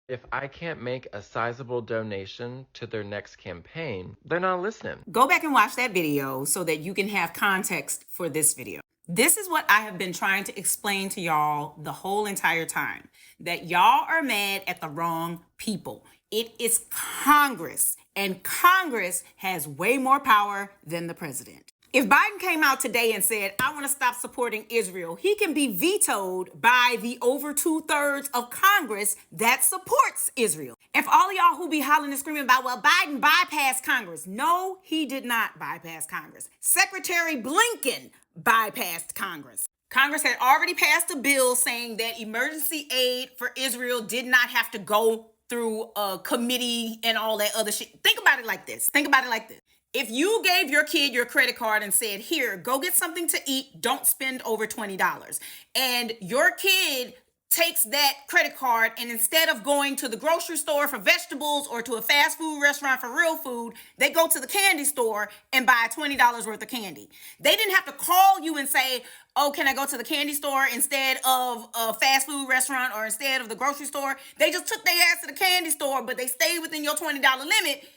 If I can't make a sizable donation to their next campaign, they're not listening. Go back and watch that video so that you can have context for this video. This is what I have been trying to explain to y'all the whole entire time, that y'all are mad at the wrong people. It is Congress, and Congress has way more power than the president. If Biden came out today and said, I want to stop supporting Israel, he can be vetoed by the over 2/3 of Congress that supports Israel. And for all of y'all who be hollering and screaming about, well, Biden bypassed Congress. No, he did not bypass Congress. Secretary Blinken bypassed Congress. Congress had already passed a bill saying that emergency aid for Israel did not have to go through a committee and all that other shit. Think about it like this. If you gave your kid your credit card and said, here, go get something to eat, don't spend over $20. And your kid takes that credit card and instead of going to the grocery store for vegetables or to a fast food restaurant for real food, they go to the candy store and buy $20 worth of candy. They didn't have to call you and say, oh, can I go to the candy store instead of a fast food restaurant or instead of the grocery store? They just took their ass to the candy store, but they stayed within your $20 limit.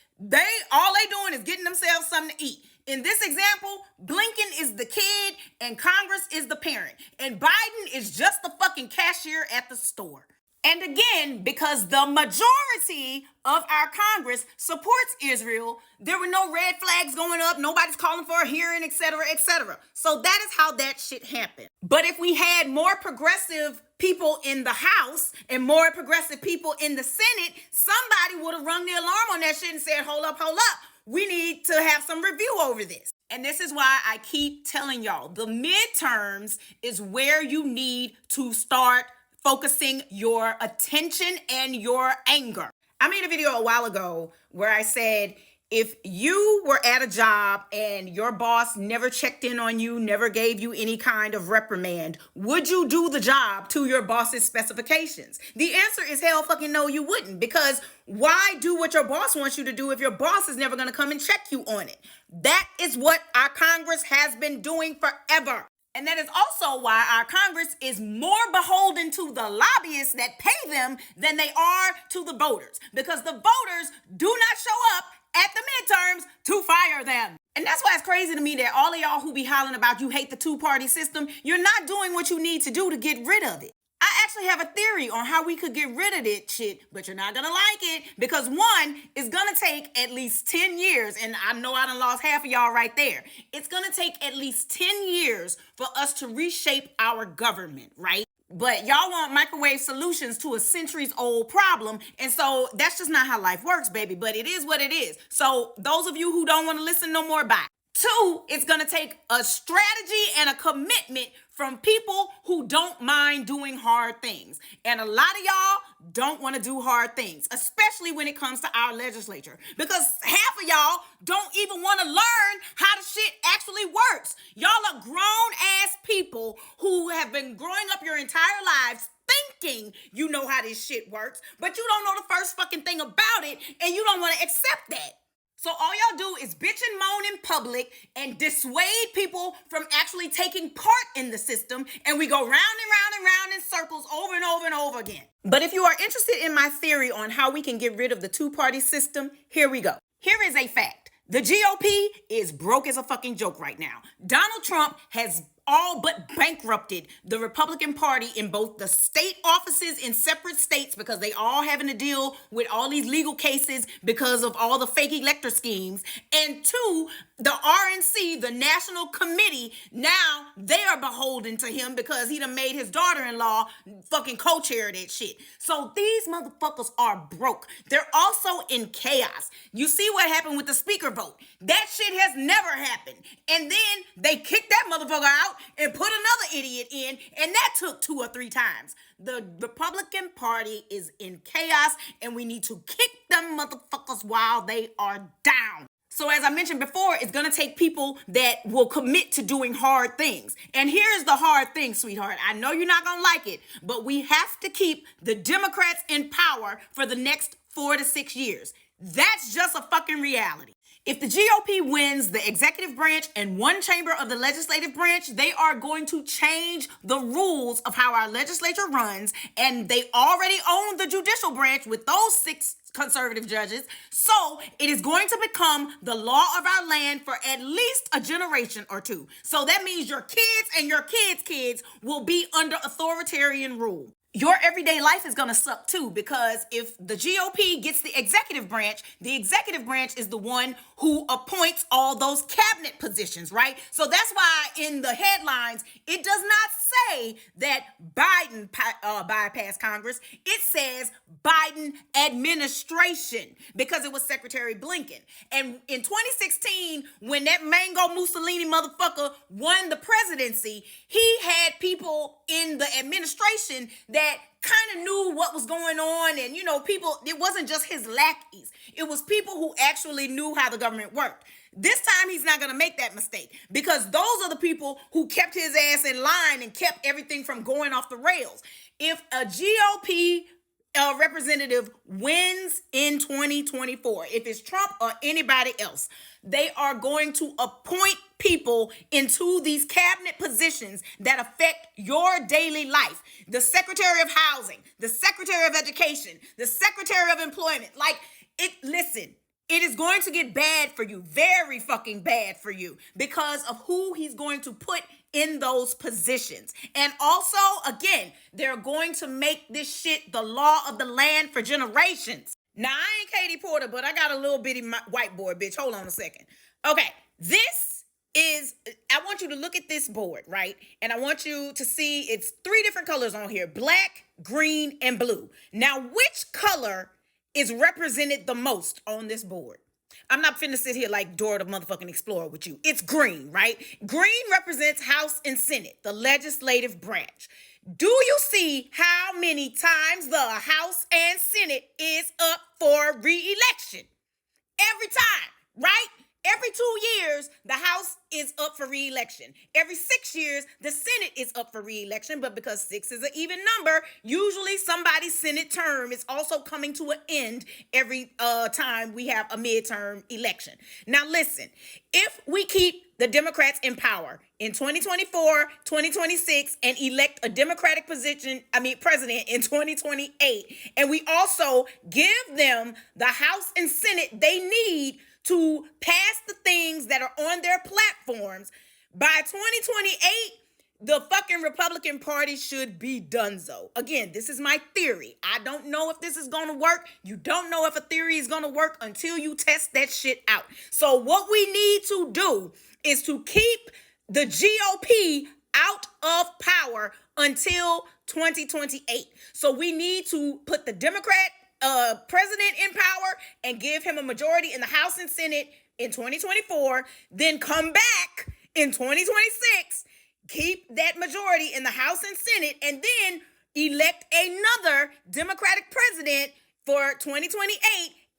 All they doing is getting themselves something to eat. In this example, Blinken is the kid and Congress is the parent. And Biden is just the fucking cashier at the store. And again, because the majority of our Congress supports Israel, there were no red flags going up. Nobody's calling for a hearing, etc., etc. So that is how that shit happened. But if we had more progressive people in the House and more progressive people in the Senate, somebody would have rung the alarm on that shit and said, hold up. We need to have some review over this. And this is why I keep telling y'all, the midterms is where you need to start focusing your attention and your anger. I made a video a while ago where I said, if you were at a job and your boss never checked in on you, never gave you any kind of reprimand, would you do the job to your boss's specifications? The answer is hell fucking no, you wouldn't, because why do what your boss wants you to do if your boss is never going to come and check you on it? That is what our Congress has been doing forever. And that is also why our Congress is more beholden to the lobbyists that pay them than they are to the voters, because the voters do not show up at the midterms to fire them. And that's why it's crazy to me that all of y'all who be hollering about you hate the two-party system, you're not doing what you need to do to get rid of it. I actually have a theory on how we could get rid of this shit, but you're not gonna like it, because one, it's gonna take at least 10 years, and I know I done lost half of y'all right there. It's gonna take at least 10 years for us to reshape our government, right? But y'all want microwave solutions to a centuries-old problem, and so that's just not how life works, baby, but it is what it is. So those of you who don't want to listen no more, bye. Two, it's going to take a strategy and a commitment from people who don't mind doing hard things. And a lot of y'all don't want to do hard things, especially when it comes to our legislature, because half of y'all don't even want to learn how the shit actually works. Y'all are grown-ass people who have been growing up your entire lives thinking you know how this shit works, but you don't know the first fucking thing about it, and you don't want to accept that. So all y'all do is bitch and moan in public and dissuade people from actually taking part in the system, and we go round and round and round in circles over and over and over again. But if you are interested in my theory on how we can get rid of the two-party system, here we go. Here is a fact. The GOP is broke as a fucking joke right now. Donald Trump has all but bankrupted the Republican Party in both the state offices in separate states, because they all having to deal with all these legal cases because of all the fake elector schemes. And two, the RNC, the National Committee, now they are beholden to him because he done made his daughter-in-law fucking co-chair that shit. So these motherfuckers are broke. They're also in chaos. You see what happened with the speaker vote. That shit has never happened. And then they kicked that motherfucker out and put another idiot in, and that took 2 or 3 times. The Republican Party is in chaos, and we need to kick them motherfuckers while they are down. So as I mentioned before, it's going to take people that will commit to doing hard things. And here's the hard thing, sweetheart. I know you're not going to like it, but we have to keep the Democrats in power for the next 4 to 6 years. That's just a fucking reality. If the GOP wins the executive branch and one chamber of the legislative branch, they are going to change the rules of how our legislature runs, and they already own the judicial branch with those 6 conservative judges. So it is going to become the law of our land for at least a generation or 2. So that means your kids and your kids' kids will be under authoritarian rule. Your everyday life is going to suck too, because if the GOP gets the executive branch is the one who appoints all those cabinet positions, right? So that's why in the headlines, it does not say that Biden bypassed Congress. It says Biden administration, because it was Secretary Blinken. And in 2016, when that Mango Mussolini motherfucker won the presidency, he had people in the administration that kind of knew what was going on. And, people, it wasn't just his lackeys. It was people who actually knew how the government worked. This time, he's not going to make that mistake, because those are the people who kept his ass in line and kept everything from going off the rails. If a GOP representative wins in 2024, if it's Trump or anybody else, they are going to appoint people into these cabinet positions that affect your daily life. The Secretary of Housing, the Secretary of Education, the Secretary of Employment. Listen, it is going to get bad for you, very fucking bad for you, because of who he's going to put in those positions. And also, again, they're going to make this shit the law of the land for generations. Now, I ain't Katie Porter, but I got a little bitty whiteboard, bitch. Hold on a second. Okay, I want you to look at this board, right? And I want you to see it's 3 different colors on here: black, green, and blue. Now, which color is represented the most on this board? I'm not finna sit here like Dora the motherfucking Explorer with you. It's green, right? Green represents House and Senate, the legislative branch. Do you see how many times the House and Senate is up for re-election? Every time, right? Every 2 years, the House is up for re-election. Every 6 years, the Senate is up for re-election. But because 6 is an even number, usually somebody's Senate term is also coming to an end every time we have a midterm election. Now listen, if we keep the Democrats in power in 2024, 2026, and elect a Democratic president in 2028, and we also give them the House and Senate they need to pass the things that are on their platforms, by 2028, the fucking Republican Party should be donezo. Again, this is my theory. I don't know if this is going to work. You don't know if a theory is going to work until you test that shit out. So what we need to do is to keep the GOP out of power until 2028. So we need to put the Democrat president in power and give him a majority in the House and Senate in 2024, then come back in 2026, keep that majority in the House and Senate, and then elect another Democratic president for 2028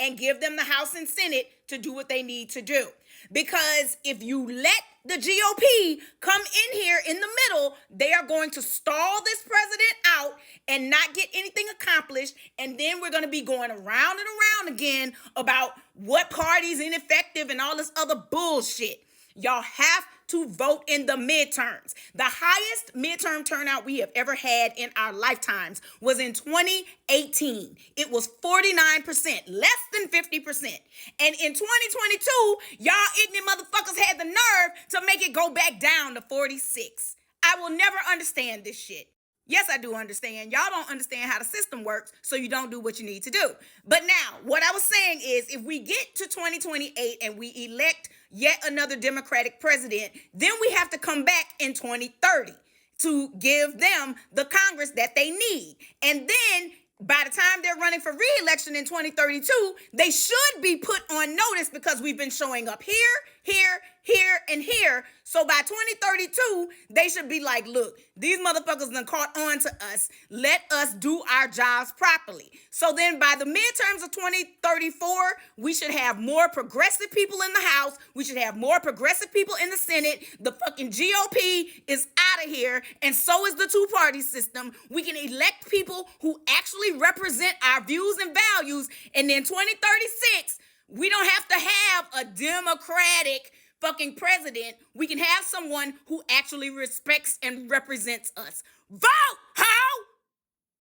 and give them the House and Senate to do what they need to do. Because if you let the GOP come in here in the middle, they are going to stall this president out and not get anything accomplished. And then we're going to be going around and around again about what party's ineffective and all this other bullshit. Y'all have to vote in the midterms. The highest midterm turnout we have ever had in our lifetimes was in 2018. It was 49%, less than 50%. And in 2022, y'all ignorant motherfuckers had the nerve to make it go back down to 46. I will never understand this shit. Yes, I do understand. Y'all don't understand how the system works, so you don't do what you need to do. But now, what I was saying is, if we get to 2028 and we elect yet another Democratic president, then we have to come back in 2030 to give them the Congress that they need. And then by the time they're running for re-election in 2032, they should be put on notice, because we've been showing up here, and here. So by 2032, they should be like, look, these motherfuckers done caught on to us. Let us do our jobs properly. So then by the midterms of 2034, we should have more progressive people in the House. We should have more progressive people in the Senate. The fucking GOP is out of here, and so is the two-party system. We can elect people who actually represent our views and values, and then 2036, We don't have to have a Democratic fucking president. We can have someone who actually respects and represents us. Vote, how?